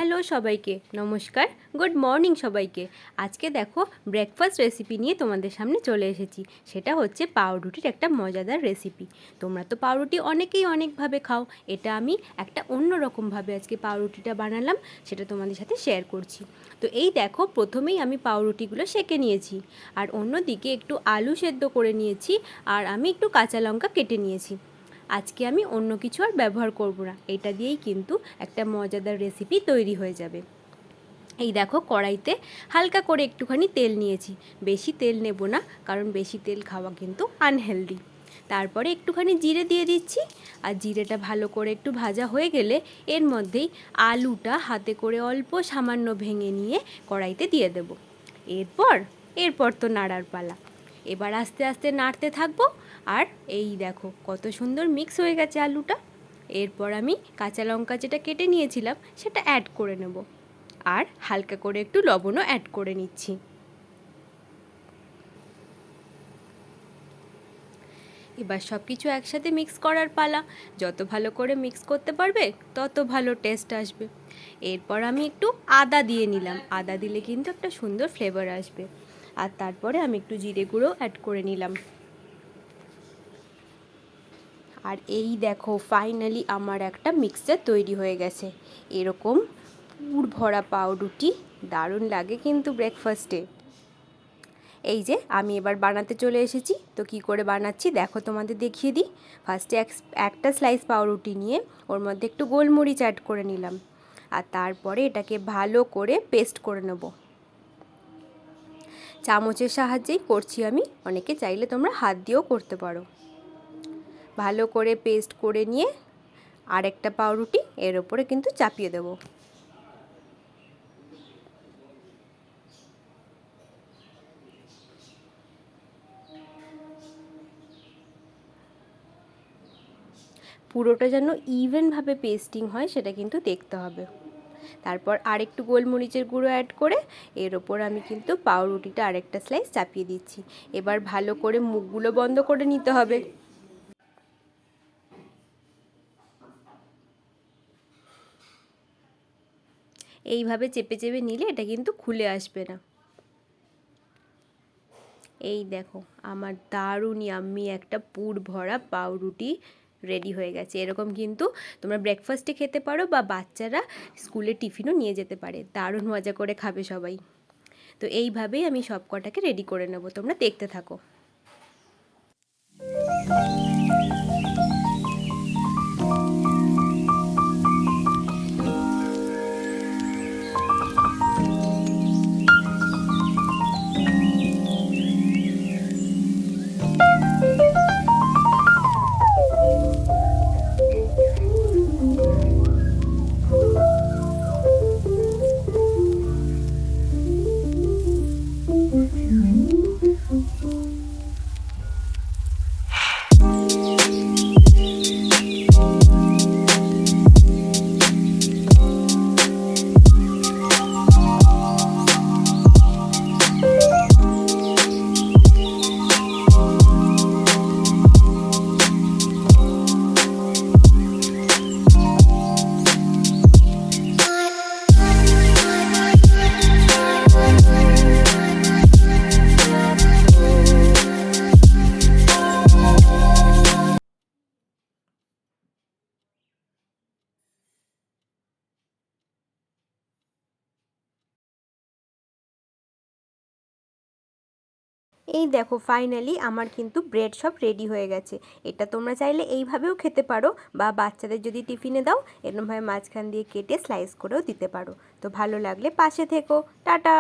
Hello সবাইকে, নমস্কার, good morning সবাইকে। আজকে দেখো ব্রেকফাস্ট রেসিপি নিয়ে তোমাদের সামনে চলে এসেছি। সেটা হচ্ছে পাউরুটির একটা মজাদার রেসিপি। তোমরা তো পাউরুটি অনেকেই অনেকভাবে খাও, এটা আমি একটা অন্য রকমভাবে আজকে পাউরুটিটা বানালাম, সেটা তোমাদের সাথে শেয়ার করছি। তো এই দেখো, প্রথমেই আমি পাউরুটিগুলো সেঁকে নিয়েছি, আর অন্যদিকে একটু আলু সেদ্ধ করে নিয়েছি, আর আমি একটু কাঁচা লঙ্কা কেটে নিয়েছি। আজকে আমি অন্য কিছু আর ব্যবহার করব না, এটা দিয়েই কিন্তু একটা মজাদার রেসিপি তৈরি হয়ে যাবে। এই দেখো, কড়াইতে হালকা করে একটুখানি তেল নিয়েছি, বেশি তেল নেব না, কারণ বেশি তেল খাওয়া কিন্তু আনহেলদি। তারপরে একটুখানি জিরে দিয়ে দিচ্ছি, আর জিরেটা ভালো করে একটু ভাজা হয়ে গেলে এর মধ্যেই আলুটা হাতে করে অল্প সামান্য ভেঙে নিয়ে কড়াইতে দিয়ে দেব। এরপর তো নাড়ার পালা। এবার আস্তে আস্তে নাড়তে থাকবো। আর এই দেখো কত সুন্দর মিক্স হয়ে গেছে আলুটা। এরপর আমি কাঁচা লঙ্কা যেটা কেটে নিয়েছিলাম সেটা অ্যাড করে নেব, আর হালকা করে একটু লবণও অ্যাড করে নিচ্ছি। এবার সব কিছু একসাথে মিক্স করার পালা। যত ভালো করে মিক্স করতে পারবে তত ভালো টেস্ট আসবে। এরপর আমি একটু আদা দিয়ে নিলাম, আদা দিলে কিন্তু একটা সুন্দর ফ্লেভার আসবে। আর তারপরে আমি একটু জিরে গুঁড়ো অ্যাড করে নিলাম। আর এই দেখো, ফাইনালি আমার একটা মিক্সচার তৈরি হয়ে গেছে। এরকম পুর ভরা পাউরুটি দারুণ লাগে কিন্তু ব্রেকফাস্টে। এই যে আমি এবার বানাতে চলে এসেছি। তো কি করে বানাচ্ছি দেখো, তোমাদের দেখিয়ে দিই। ফার্স্টে একটা স্লাইস পাউরুটি নিয়ে ওর মধ্যে একটু গোলমরিচ অ্যাড করে নিলাম, আর তারপরে এটাকে ভালো করে পেস্ট করে নেব। চামচের সাহায্যেই করছি আমি, অনেকে চাইলে তোমরা হাত দিয়েও করতে পারো। ভালো করে পেস্ট করে নিয়ে আরেকটা পাউরুটি এর ওপরে কিন্তু চাপিয়ে দেব। পুরোটা যেন ইভেনভাবে পেস্টিং হয় সেটা কিন্তু দেখতে হবে। তারপর আরেকটু গোলমরিচের গুঁড়ো অ্যাড করে এর ওপর আমি কিন্তু পাউরুটিটা আরেকটা স্লাইস চাপিয়ে দিচ্ছি। এবার ভালো করে মুখগুলো বন্ধ করে নিতে হবে। এইভাবে চেপে চেপে নিলে এটা কিন্তু খুলে আসবে না। এই দেখো, আমার দারুণ ইয়াম্মি একটা পুর ভরা পাউরুটি রেডি হয়ে গেছে। এরকম কিন্তু তোমরা ব্রেকফাস্টে খেতে পারো, বা বাচ্চারা স্কুলে টিফিনও নিয়ে যেতে পারে, দারুণ মজা করে খাবে সবাই। তো এইভাবেই আমি সব কটাকে রেডি করে নেব, তোমরা দেখতে থাকো। এই দেখো, ফাইনালি আমার কিন্তু ব্রেড সব রেডি হয়ে গেছে। এটা তোমরা চাইলে এইভাবেও খেতে পারো, বা বাচ্চাদের যদি টিফিনে দাও এরকমভাবে মাঝখান দিয়ে কেটে স্লাইস করেও দিতে পারো। তো ভালো লাগলে পাশে থেকো। টাটা।